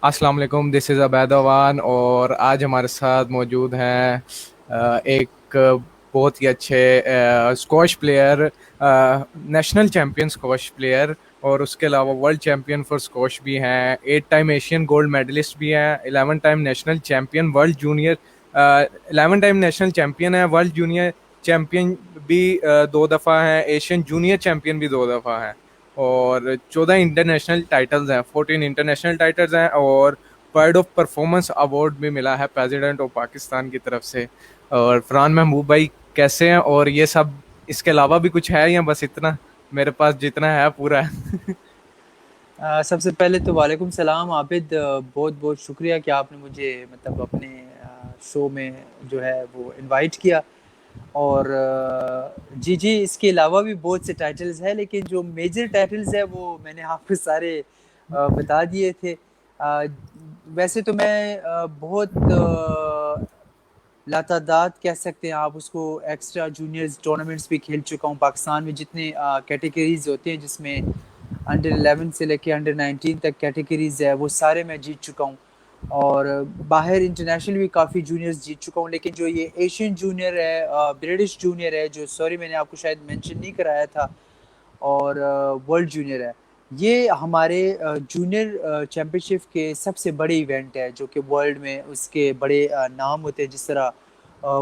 अस्सलाम वालेकुम, this is अबैदवान और आज हमारे साथ मौजूद हैं एक बहुत ही अच्छे squash player, national champion squash player और उसके अलावा वर्ल्ड चैम्पियन फॉर स्क्वॉश भी हैं, 8 टाइम एशियन गोल्ड मेडलिस्ट भी हैं, 11 time national champion world junior, 11 time national champion है, वर्ल्ड जूनियर चैम्पियन भी 2 दफ़ा हैं, एशियन जूनियर चैम्पियन भी 2 दफ़ा हैं और 14 इंटरनेशनल टाइटल्स हैं, 14 इंटरनेशनल टाइटल्स हैं और प्राइड ऑफ परफॉर्मेंस अवार्ड भी मिला है प्रेसिडेंट ऑफ पाकिस्तान की तरफ से। और फरहान महबूब भाई कैसे हैं? और ये सब इसके अलावा भी कुछ है या बस इतना? मेरे पास जितना है पूरा है। सबसे पहले तो वालेकुम सलाम आबिद, बहुत बहुत शुक्रिया कि आपने मुझे मतलब अपने शो में जो है वो इनवाइट किया। और जी जी, इसके अलावा भी बहुत से टाइटल्स हैं, लेकिन जो मेजर टाइटल्स है वो मैंने आपको सारे बता दिए थे। वैसे तो मैं बहुत लातादाद कह सकते हैं आप उसको, एक्स्ट्रा जूनियर्स टूर्नामेंट्स भी खेल चुका हूँ। पाकिस्तान में जितने कैटेगरीज होते हैं, जिसमें अंडर 11 से लेके अंडर 19 तक कैटेगरीज है, वो सारे मैं जीत चुका हूँ। और बाहर इंटरनेशनल भी काफ़ी जूनियर्स जीत चुका हूँ। लेकिन जो ये एशियन जूनियर है, ब्रिटिश जूनियर है, जो सॉरी मैंने आपको शायद मेंशन नहीं कराया था, और वर्ल्ड जूनियर है, ये हमारे जूनियर चैम्पियनशिप के सबसे बड़े इवेंट है, जो कि वर्ल्ड में उसके बड़े नाम होते हैं, जिस तरह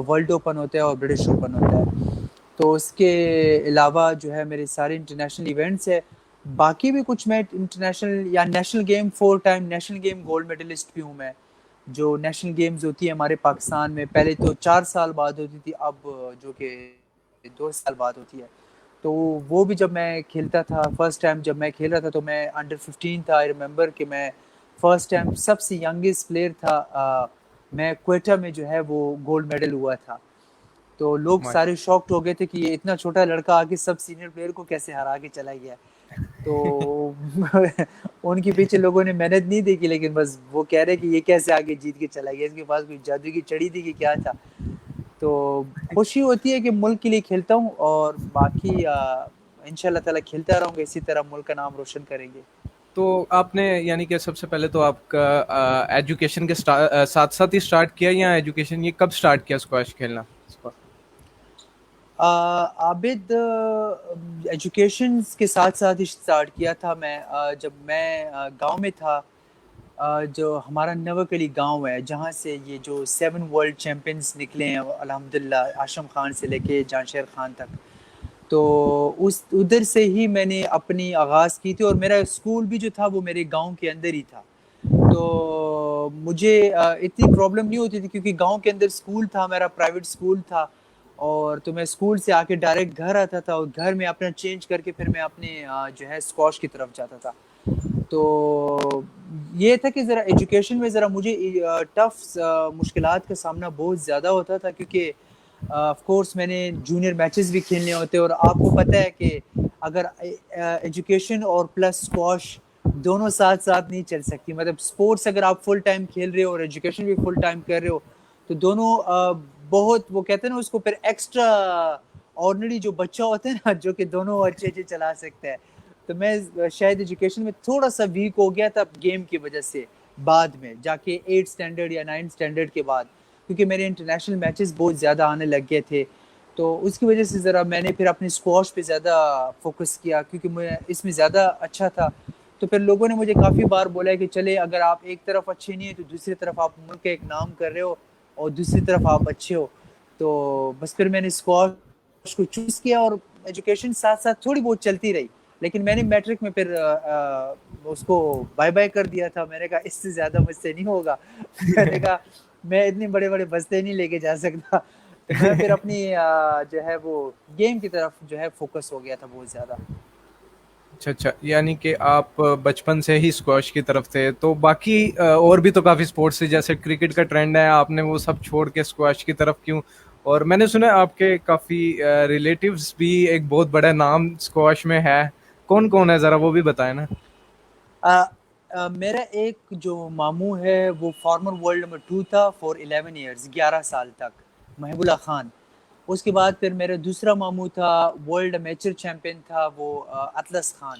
वर्ल्ड ओपन होता है और ब्रिटिश ओपन होता है। तो उसके अलावा जो है मेरे सारे इंटरनेशनल इवेंट्स है। बाकी भी कुछ मैं इंटरनेशनल या national game, 4 time national game gold medalist भी हूँ मैं। जो नेशनल गेम्स होती है हमारे पाकिस्तान में, पहले तो 4 साल बाद होती थी, अब जो कि 2 साल बाद होती है। तो वो भी जब मैं खेलता था, फर्स्ट टाइम जब मैं खेल रहा था, तो मैं अंडर 15 था। आई रिमेंबर कि मैं फर्स्ट टाइम सबसे यंगेस्ट प्लेयर था। मैं क्वेटा में जो है वो गोल्ड मेडल हुआ था। तो लोग सारे शॉक्ड हो गए थे कि ये इतना छोटा लड़का आके सब सीनियर प्लेयर को कैसे हरा के चला गया। तो उनके पीछे लोगों ने मेहनत नहीं देखी, लेकिन बस वो कह रहे कि ये कैसे आगे जीत के चला गया, इसके पास कोई जादू की छड़ी थी कि क्या था। तो खुशी होती है कि मुल्क के लिए खेलता हूँ, और बाकी इंशाल्लाह ताला खेलता रहूँगा, इसी तरह मुल्क का नाम रोशन करेंगे। तो आपने यानी कि सबसे पहले तो आपका एजुकेशन के साथ साथ ही स्टार्ट किया या एजुकेशन ये कब स्टार्ट किया स्क्वैश खेलना? आबिद, एजुकेशन के साथ साथ ही स्टार्ट किया था मैं। जब मैं गांव में था, जो हमारा नवकली गांव है, जहां से ये जो 7 वर्ल्ड चैंपियंस निकले हैं अल्हम्दुलिल्लाह, आशम खान से लेके जानशेर खान तक, तो उस उधर से ही मैंने अपनी आगाज़ की थी। और मेरा स्कूल भी जो था वो मेरे गांव के अंदर ही था। तो मुझे इतनी प्रॉब्लम नहीं होती थी, क्योंकि गांव के अंदर स्कूल था, मेरा प्राइवेट स्कूल था। और तो मैं स्कूल से आके डायरेक्ट घर आता था, और घर में अपना चेंज करके फिर मैं अपने जो है स्क्वाश की तरफ जाता था। तो ये था कि ज़रा एजुकेशन में ज़रा मुझे टफ मुश्किलात का सामना बहुत ज़्यादा होता था, क्योंकि ऑफ कोर्स मैंने जूनियर मैचेस भी खेलने होते हैं, और आपको पता है कि अगर एजुकेशन और प्लस स्क्वाश दोनों साथ साथ नहीं चल सकती। मतलब स्पोर्ट्स अगर आप फुल टाइम खेल रहे हो और एजुकेशन भी फुल टाइम कर रहे हो, तो दोनों बहुत, वो कहते हैं ना उसको, फिर एक्स्ट्रा ऑर्डिनरी जो बच्चा होता है ना, जो कि दोनों अच्छे अच्छे चला सकता है। तो मैं शायद एजुकेशन में थोड़ा सा वीक हो गया था गेम की वजह से, बाद में जाके 8 स्टैंडर्ड या 9 स्टैंडर्ड के बाद, क्योंकि मेरे इंटरनेशनल मैचेस बहुत ज़्यादा आने लग गए थे। तो उसकी वजह से ज़रा मैंने फिर अपने स्क्वाश पे ज़्यादा फोकस किया, क्योंकि मैं इसमें ज़्यादा अच्छा था। तो फिर लोगों ने मुझे काफ़ी बार बोला है कि चले, अगर आप एक तरफ अच्छे नहीं है तो दूसरी तरफ आप मुल्क का एक नाम कर रहे हो, और दूसरी तरफ आप अच्छे हो। तो बस फिर मैंने स्क्वाश को चूज़ किया, और एजुकेशन साथ साथ थोड़ी बहुत चलती रही। लेकिन मैंने मैट्रिक में फिर उसको बाय बाय कर दिया था। मैंने कहा इससे ज़्यादा मुझसे नहीं होगा। मैंने कहा मैं इतने बड़े बड़े बस्ते नहीं लेके जा सकता। तो मैं फिर अपनी जो है वो गेम की तरफ जो है फोकस हो गया था बहुत ज़्यादा। अच्छा अच्छा, यानी कि आप बचपन से ही स्क्वैश की तरफ थे। तो बाकी और भी तो काफ़ी स्पोर्ट्स है, जैसे क्रिकेट का ट्रेंड है, आपने वो सब छोड़ के स्क्वैश की तरफ क्यों? और मैंने सुना है आपके काफ़ी रिलेटिव्स भी एक बहुत बड़ा नाम स्क्वैश में है। कौन कौन है, ज़रा वो भी बताएं ना। मेरा एक जो मामू है वो फॉर्मर वर्ल्ड नंबर 2 था फॉर 11 ईयर्स, 11 साल तक, महबूल्ला खान। उसके बाद फिर मेरा दूसरा मामू था, वर्ल्ड अमेचर चैंपियन था वो, अतलस खान।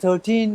13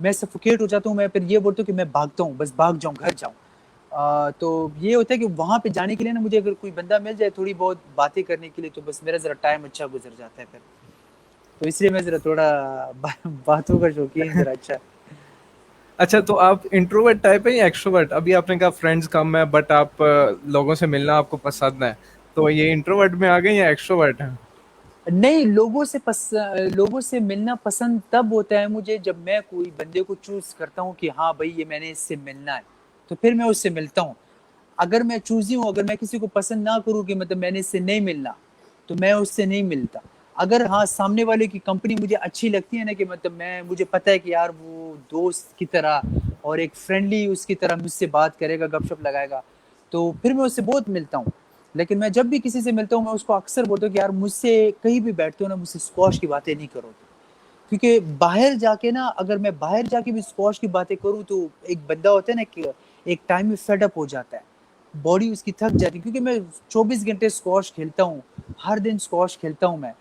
मैं सफोकेट हो जाता हूँ, मैं फिर ये बोलता हूँ कि मैं भागता हूँ, बस भाग जाऊँ, घर जाऊँ। तो ये होता है कि वहाँ पे जाने के लिए ना मुझे अगर कोई बंदा मिल जाए थोड़ी बहुत बातें करने के लिए, तो बस मेरा ज़रा टाइम अच्छा गुज़र जाता है फिर। तो इसलिए मैं ज़रा थोड़ा बा बातों का शौकीन ज़रा अच्छा। अच्छा, तो आप इंट्रोवर्ट टाइप है या एक्सट्रोवर्ट? अभी आपने कहा फ्रेंड्स कम है बट आप लोगों से मिलना आपको पसंद है, तो ये इंट्रोवर्ट में आ गए या एक्सट्रोवर्ट है? नहीं, लोगों से मिलना पसंद तब होता है मुझे जब मैं कोई बंदे को चूज़ करता हूँ कि हाँ भाई ये मैंने इससे मिलना है, तो फिर मैं उससे मिलता हूँ। अगर मैं चूज़ी हूँ, अगर मैं किसी को पसंद ना करूँ कि मतलब मैंने इससे नहीं मिलना, तो मैं उससे नहीं मिलता। अगर हाँ, सामने वाले की कंपनी मुझे अच्छी लगती है ना, कि मतलब मुझे पता है कि यार वो दोस्त की तरह और एक फ्रेंडली उसकी तरह मुझसे बात करेगा, गपशप लगाएगा, तो फिर मैं उससे बहुत मिलता हूँ। लेकिन मैं जब भी किसी से मिलता हूँ, मैं उसको अक्सर बोलता हूँ कि यार मुझसे कहीं भी बैठते हो ना, मुझसे स्क्वॉश की बातें नहीं करो। क्योंकि बाहर जाके ना, अगर मैं बाहर जाके भी स्क्वॉश की बातें करूँ, तो एक बंदा होता है ना कि एक टाइम में फेड अप हो जाता है, बॉडी उसकी थक जाती है, क्योंकि मैं 24 घंटे स्क्वॉश खेलता हूँ, हर दिन स्क्वॉश खेलता हूँ मैं।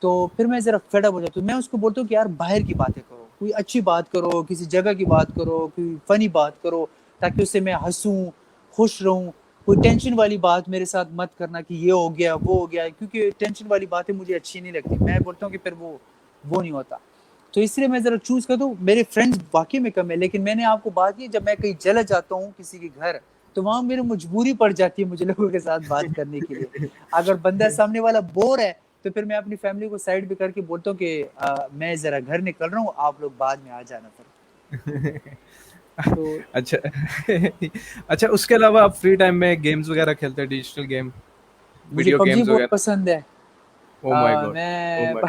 तो फिर मैं ज़रा फेड अप हो जाता हूँ। मैं उसको बोलता हूँ कि यार बाहर की बातें करो, कोई अच्छी बात करो, किसी जगह की बात करो, कोई फ़नी बात करो, ताकि उससे मैं हँसूँ, खुश रहूँ। कोई टेंशन वाली बात मेरे साथ मत करना कि ये हो गया, वो हो गया, क्योंकि टेंशन वाली बातें मुझे अच्छी नहीं लगती। मैं बोलता हूँ कि फिर वो नहीं होता। तो इसलिए मैं ज़रा चूज़ करता हूँ। मेरे फ्रेंड्स वाक़ई में कम है, लेकिन मैंने आपको बात की, जब मैं कहीं चला जाता हूँ किसी के घर, तो वहाँ मेरी मजबूरी पड़ जाती है मुझे लोगों के साथ बात करने के लिए। अगर बंदा सामने वाला बोर है, तो फिर मैं अपनी फैमिली को साइड पे करके बोलता हूँ कि मैं ज़रा घर निकल रहा हूँ, आप लोग बाद में आ जाना फिर। तो अच्छा। अच्छा, उसके अलावा आप फ्री टाइम में गेम्स वगैरह खेलते हैं, डिजिटल गेम, मुझे वीडियो पबजी गेम्स बहुत वगैरह? पसंद है। Oh my God. ओ मैं माय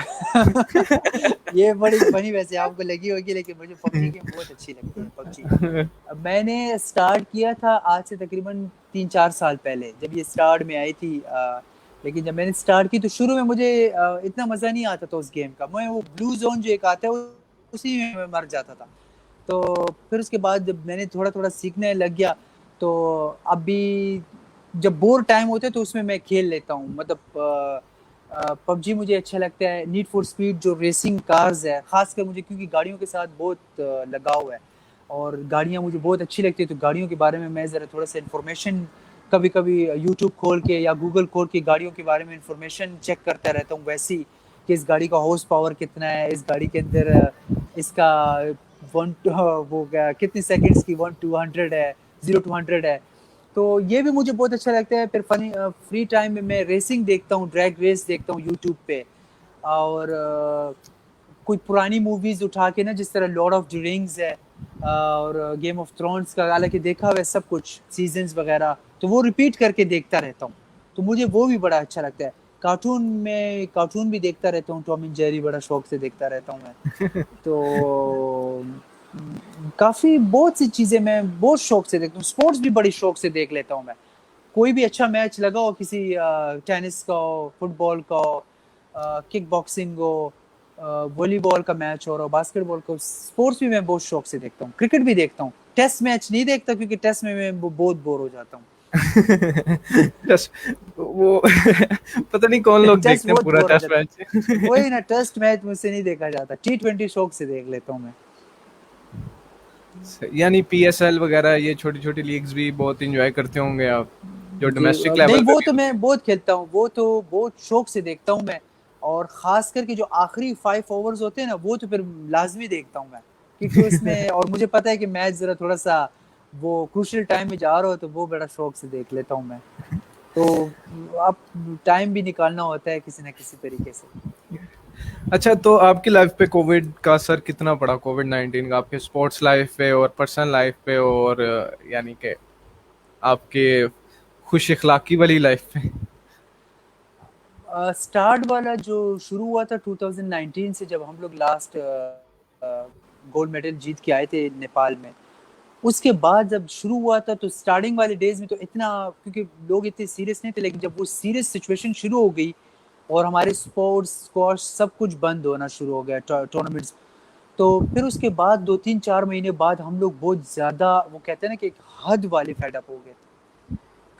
ये बड़ी फनी वैसे आपको लगी होगी, लेकिन मुझे पबजी गेम बहुत अच्छी लगती है, पबजी। गॉड। अब मैंने स्टार्ट किया था आज से तकरीबन 3-4 साल पहले, जब ये स्टार्ट में आई थी। लेकिन जब मैंने स्टार्ट की तो शुरू में मुझे इतना मज़ा नहीं आता था उस गेम का। मैं वो ब्लू ज़ोन जो एक आता है, उसी में मैं मर जाता था। तो फिर उसके बाद जब मैंने थोड़ा-थोड़ा सीखने लग गया, तो अभी जब बोर टाइम होता है तो उसमें मैं खेल लेता हूँ। मतलब पबजी मुझे अच्छा लगता है, नीड फॉर स्पीड जो रेसिंग कार्स है, ख़ासकर मुझे, क्योंकि गाड़ियों के साथ बहुत लगाव है और गाड़ियाँ मुझे बहुत अच्छी लगती है, तो गाड़ियों के बारे में मैं ज़रा थोड़ा-सा इन्फॉर्मेशन कभी-कभी यूट्यूब खोल के या गूगल खोल के गाड़ियों के बारे में इन्फॉर्मेशन चेक करता रहता हूँ वैसे ही, कि इस गाड़ी का हॉर्स पावर कितना है, इस गाड़ी के अंदर इसका 1 टू वो क्या कितने सेकंड्स की 1 टू 100 है, 0 टू 100 है। तो ये भी मुझे बहुत अच्छा लगता है। फिर फ्री टाइम में मैं रेसिंग देखता हूँ, ड्रैग रेस देखता हूँ यूट्यूब पे। और कोई पुरानी मूवीज़ उठा के ना, जिस तरह लॉर्ड ऑफ द रिंग्स है और गेम ऑफ थ्रोन्स का, हालाँकि देखा हुआ है सब कुछ सीज़न्स वग़ैरह, तो वो रिपीट करके देखता रहता हूँ। तो मुझे वो भी बड़ा अच्छा लगता है। कार्टून भी देखता रहता हूँ, टॉम एंड जेरी बड़ा शौक से देखता रहता हूँ मैं। तो काफ़ी बहुत सी चीज़ें मैं बहुत शौक से देखता हूँ। स्पोर्ट्स भी बड़ी शौक से देख लेता हूँ मैं। कोई भी अच्छा मैच लगा हो, किसी टेनिस का हो, फुटबॉल का हो, किक बॉक्सिंग हो, वॉलीबॉल का मैच हो रहा हो, बास्केटबॉल का, स्पोर्ट्स भी मैं बहुत शौक से देखता हूँ। क्रिकेट भी देखता हूँ। टेस्ट मैच नहीं देखता, क्योंकि टेस्ट में मैं बहुत बोर हो जाता हूँ। टेस्ट वो पता नहीं कौन लोग टेस्ट देखते हैं बहुत पूरा बोर हो टेस्ट जाता है। मैच। वही ना, टेस्ट मैच मुझसे नहीं देखा जाता। T20 शौक से देख लेता हूँ मैं। यानी पीएसएल वगैरह ये छोटी छोटी लीग्स भी बहुत इंजॉय करते होंगे आप, जो जी डोमेस्टिक नहीं, लेवल पे वो भी तो होती मैं बहुत खेलता हूँ, वो तो बहुत शौक से देखता हूँ मैं। और खास करके जो आखिरी 5 ओवर्स होते हैं ना, वो तो फिर लाजमी देखता हूँ मैं, क्योंकि है। उसमें और मुझे पता है कि मैच जरा थोड़ा सा वो क्रूशियल टाइम में जा रहा हो, तो वो बड़ा शौक से देख लेता हूँ मैं। तो अब टाइम भी निकालना होता है किसी ना किसी तरीके से। अच्छा, तो आपकी लाइफ पे कोविड का असर कितना पड़ा, कोविड 19 का आपके स्पोर्ट्स लाइफ पे और पर्सनल लाइफ पे और यानी कि आपके खुश इखलाकी वाली लाइफ पे? स्टार्ट वाला जो शुरू हुआ था 2019 से, जब हम लोग लास्ट गोल्ड मेडल जीत के आए थे नेपाल में, उसके बाद जब शुरू हुआ था, तो स्टार्टिंग वाले डेज में तो इतना, क्योंकि लोग इतने सीरियस नहीं थे, लेकिन जब वो सीरियस सिचुएशन शुरू हो गई और हमारे स्पोर्ट्स स्क्वाश सब कुछ बंद होना शुरू हो गया, टूर्नामेंट्स, तो फिर उसके बाद 2-3-4 महीने बाद हम लोग बहुत ज़्यादा, वो कहते हैं ना कि एक हद वाले फेड अप हो गए थे।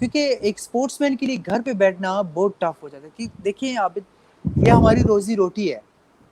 क्योंकि एक स्पोर्ट्समैन के लिए घर पे बैठना बहुत टफ हो जाता है, कि देखिए आप, ये हमारी रोजी रोटी है।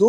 2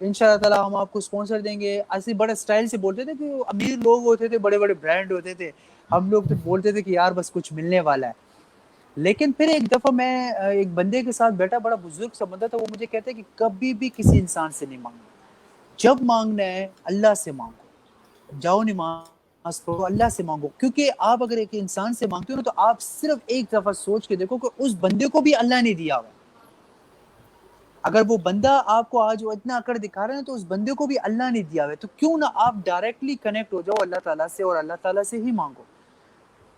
इंशाल्लाह ताला हम आपको स्पॉन्सर देंगे। ऐसे बड़े स्टाइल से बोलते थे कि अमीर लोग होते थे, बड़े बड़े ब्रांड होते थे, हम लोग तो बोलते थे कि यार बस कुछ मिलने वाला है। लेकिन फिर एक दफ़ा मैं एक बंदे के साथ बैठा, बड़ा बुजुर्ग सा बंदा था, वो मुझे कहता है कि कभी भी किसी इंसान से नहीं मांगना, जब मांगना है अल्लाह से मांगो, जाओ नमाज पढ़ो, अल्लाह से मांगो। क्योंकि आप अगर एक इंसान से मांगते हो ना, तो आप सिर्फ एक दफ़ा सोच के देखो कि उस बंदे को भी अल्लाह ने दिया हुआ है। अगर वो बंदा आपको आज वो इतना अकड़ दिखा रहा है तो उस बंदे को भी अल्लाह ने दिया हुआ है। तो क्यों ना आप डायरेक्टली कनेक्ट हो जाओ अल्लाह ताला से और अल्लाह ताला से ही मांगो।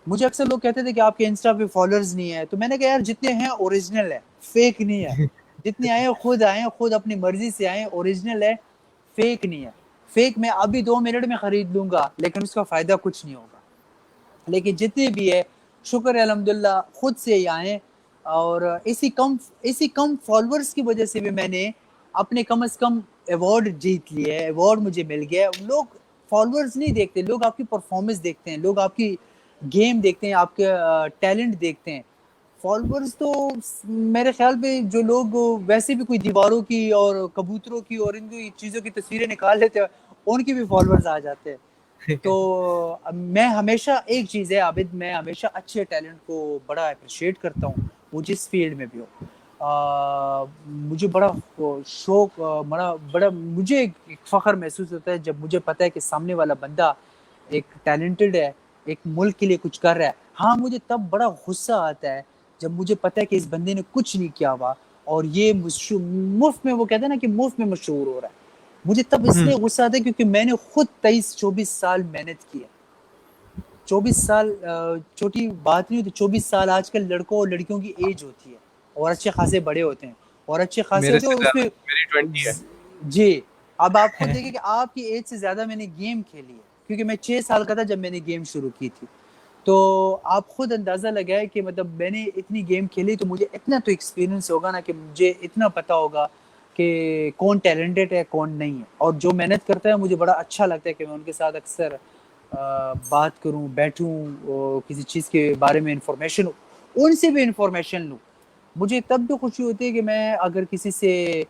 मुझे अक्सर लोग कहते थे कि आपके इंस्टा पे फॉलोअर्स नहीं है, तो मैंने कहा यार जितने हैं ओरिजिनल है, फेक नहीं है। जितने आए हैं खुद अपनी मर्जी से आए, ओरिजिनल है, फेक नहीं है। फेक मैं अभी 2 मिनट में खरीद लूंगा लेकिन उसका फायदा कुछ नहीं होगा। लेकिन जितने भी है शुक्र है अल्हम्दुलिल्लाह खुद से ही आए। और इसी कम फॉलोअर्स की वजह से भी मैंने अपने कम से कम अवार्ड जीत लिए है, अवार्ड मुझे मिल गया। लोग फॉलोअर्स नहीं देखते, लोग आपकी परफॉर्मेंस देखते हैं, लोग आपकी गेम देखते हैं, आपके टैलेंट देखते हैं। फॉलोअर्स तो मेरे ख्याल पे जो लोग वैसे भी कोई दीवारों की और कबूतरों की और इन चीज़ों की तस्वीरें निकाल लेते हैं, उनकी भी फॉलोअर्स आ जाते हैं। तो मैं हमेशा एक चीज़ है आबिद, मैं हमेशा अच्छे टैलेंट को बड़ा अप्रिशिएट करता हूँ, वो जिस फील्ड में भी हो। मुझे बड़ा शौक बड़ा बड़ा मुझे एक फ़ख्र महसूस होता है जब मुझे पता है कि सामने वाला बंदा एक टैलेंटेड है, एक मुल्क के लिए कुछ कर रहा है। हाँ, मुझे तब बड़ा गुस्सा आता है जब मुझे पता है कि इस बंदे ने कुछ नहीं किया हुआ और ये मुफ्त में, वो कहते हैं ना कि मुफ्त में मशहूर हो रहा है। मुझे तब इसलिए गुस्सा आता है क्योंकि मैंने खुद 23-24 साल मेहनत की है। 24 साल छोटी बात नहीं होती। 24 साल आजकल लड़कों और लड़कियों की एज होती है और अच्छे खासे बड़े होते हैं और अच्छे खासे मेरे होते हैं से और ज्यादा, उसमें मेरी 20 है। जी। अब आप खुद देखिए कि आपकी एज से ज़्यादा मैंने गेम खेली है क्योंकि मैं 6 साल का था जब मैंने गेम शुरू की थी। तो आप खुद अंदाज़ा लगाएँ कि मतलब मैंने इतनी गेम खेली तो मुझे इतना तो एक्सपीरियंस होगा ना कि मुझे इतना पता होगा कि कौन टैलेंटेड है, कौन नहीं है। और जो मेहनत करता है मुझे बड़ा अच्छा लगता है कि मैं उनके साथ अक्सर बात करूँ, बैठूँ, किसी चीज़ के बारे में इन्फॉर्मेशन उनसे भी इन्फॉर्मेशन लूँ। मुझे तब भी खुशी होती है कि मैं अगर किसी से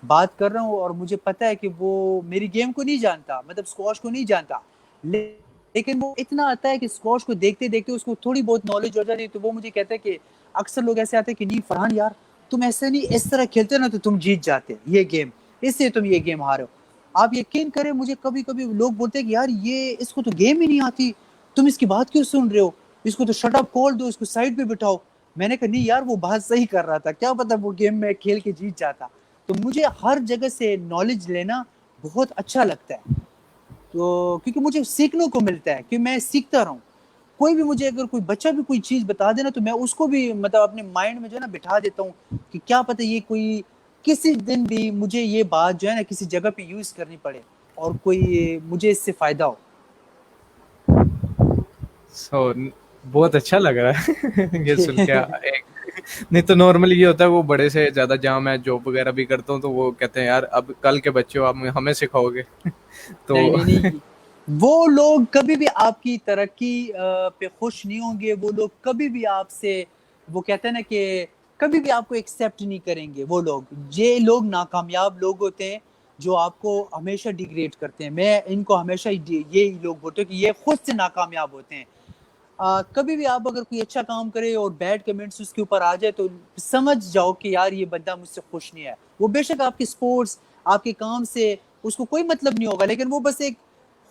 बात कर रहा हूँ और मुझे पता है कि वो मेरी गेम को नहीं जानता, मतलब स्क्वॉश को नहीं जानता, लेकिन वो इतना आता है कि स्क्वॉश को देखते-देखते उसको थोड़ी बहुत नॉलेज हो जाती है, तो वो मुझे कहता है कि अक्सर लोग ऐसे आते हैं कि नहीं फरहान यार, तुम ऐसे नहीं इस तरह खेलते ना तो तुम जीत जाते ये गेम, इसलिए तुम ये गेम हारे हो। आप यकीन करें मुझे कभी-कभी लोग बोलते हैं कि यार ये इसको तो गेम ही नहीं आती, तुम इसकी बात क्यों सुन रहे हो? इसको तो शट अप खोल दो, इसको साइड पे बिठाओ। मैंने कहा नहीं यार वो बात सही कर रहा था, क्या पता वो गेम में खेल के जीत जाता। तो मुझे हर जगह से नॉलेज लेना बहुत अच्छा लगता है। तो क्योंकि मुझे सीखने को मिलता है कि मैं सीखता रहूँ। कोई भी मुझे अगर कोई बच्चा भी कोई चीज़ बता दे ना तो मैं उसको भी मतलब अपने माइंड में जो है ना बिठा देता हूँ कि क्या पता ये कोई किसी दिन भी मुझे ये बात जो है ना किसी जगह पे यूज़ करनी पड़े और कोई मुझे इससे फ़ायदा हो। सो बहुत अच्छा लग रहा है ये सुन के। एक नहीं तो नॉर्मली ये होता है, वो बड़े से ज्यादा, जहाँ मैं जॉब वगैरह भी करता हूँ तो वो कहते हैं यार अब कल के बच्चे हो, आप हमें सिखाओगे तो नहीं, नहीं, नहीं। वो लोग कभी भी आपकी तरक्की पे खुश नहीं होंगे, वो लोग कभी भी आपसे वो कहते हैं ना कि कभी भी आपको एक्सेप्ट नहीं करेंगे वो लोग। ये लोग नाकामयाब लोग होते हैं, जो आपको हमेशा डिग्रेड करते हैं। मैं इनको हमेशा यही लोग बोलते हैं कि ये खुद से नाकामयाब होते हैं। कभी भी आप अगर कोई अच्छा काम करे और बैड कमेंट्स उसके ऊपर आ जाए तो समझ जाओ कि यार ये बंदा मुझसे खुश नहीं है। वो बेशक आपकी स्पोर्ट्स, आपके काम से उसको कोई मतलब नहीं होगा, लेकिन वो बस एक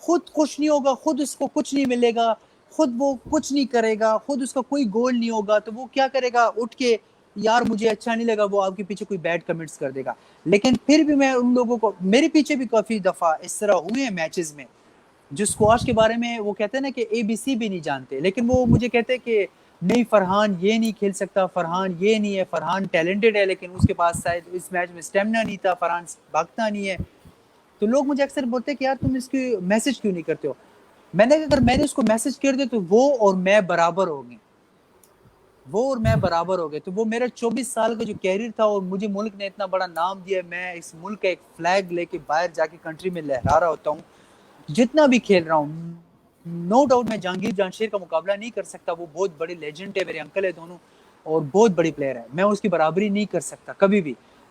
खुद खुश नहीं होगा, खुद उसको कुछ नहीं मिलेगा, खुद वो कुछ नहीं करेगा, खुद उसका कोई गोल नहीं होगा, तो वो क्या करेगा उठ के यार मुझे अच्छा नहीं लगा, वो आपके पीछे कोई बैड कमेंट्स कर देगा। लेकिन फिर भी मैं उन लोगों को मेरे पीछे भी काफ़ी दफ़ा इस तरह हुए हैं मैचेज़ में जो स्क्वाश के बारे में वो कहते हैं ना कि एबीसी भी नहीं जानते, लेकिन वो मुझे कहते हैं कि नहीं फरहान ये नहीं खेल सकता, फरहान ये नहीं है, फरहान टैलेंटेड है लेकिन उसके पास शायद इस मैच में स्टेमिना नहीं था, फरहान भागता नहीं है। तो लोग मुझे अक्सर बोलते हैं कि यार तुम इसकी मैसेज क्यों नहीं करते हो? मैंने कहा अगर मैंने उसको मैसेज कर दिया तो वो और मैं बराबर हो गए, वो और मैं बराबर हो गए। तो वो मेरा 24 साल का जो कैरियर था और मुझे मुल्क ने इतना बड़ा नाम दिया, मैं इस मुल्क का एक फ्लैग लेके बाहर जाके कंट्री में लहरा रहा होता हूँ। जितना भी खेल रहा हूँ, नो डाउट मैं जहांगीर जामशेद का मुकाबला नहीं कर सकता, वो बहुत बड़े लेजेंड है, मेरे अंकल है दोनों और बहुत बड़ी प्लेयर है, मैं उसकी बराबरी नहीं कर सकता कभी भी।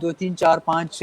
2-3-4-5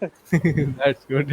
That's good.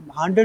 100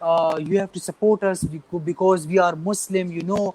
you have to support us because we are Muslim, you know,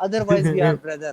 otherwise we are brother,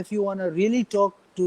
if you want to really talk to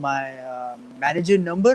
my manager number,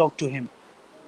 talk to him.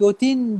2-3